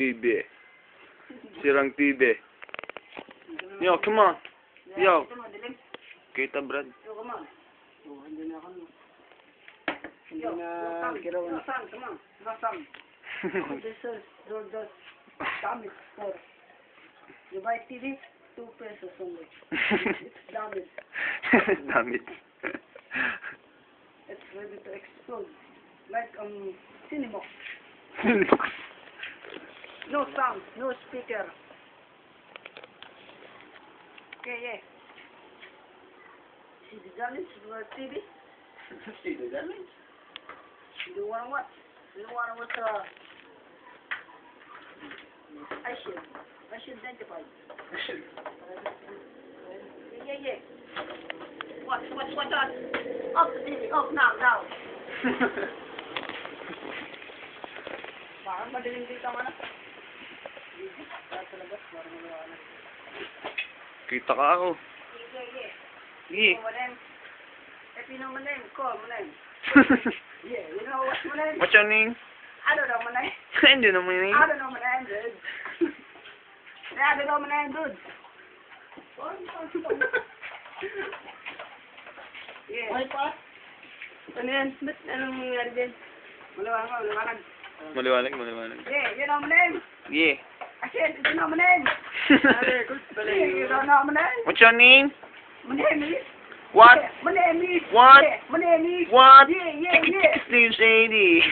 TV. Sirang TV. Yo, come on. Yo. Kita, Brad. Hindi na kirawan. This is the damage for you buy TV 2 pesos only. It's damage. Damage. It's ready to explode like cinema. No sound, no speaker. Okay, yeah. See the damage for TV? See the damage? You wanna what? You wanna what? I should identify. Yeah. What on? Off the TV, off now. Parang madaling dito ka na. Kita ka ako. Yeah. If you know my name, call my name. Yeah, you know what's my name? What's your name? I don't know my name. Hindi na mo yun. I don't know my name, dude. Yeah, I don't know my name, dude. Yeah. Ay pa? Ano yan? Ba't anong nangyari din? Maliwanag. Maliwanag. Yeah, you know my name? Yeah. I said, you know my name? Yeah, you don't know my name? What's your name? My name is? What? Yeah, my name is? What? Yeah, my name is? What? Yeah. Steve Sadie.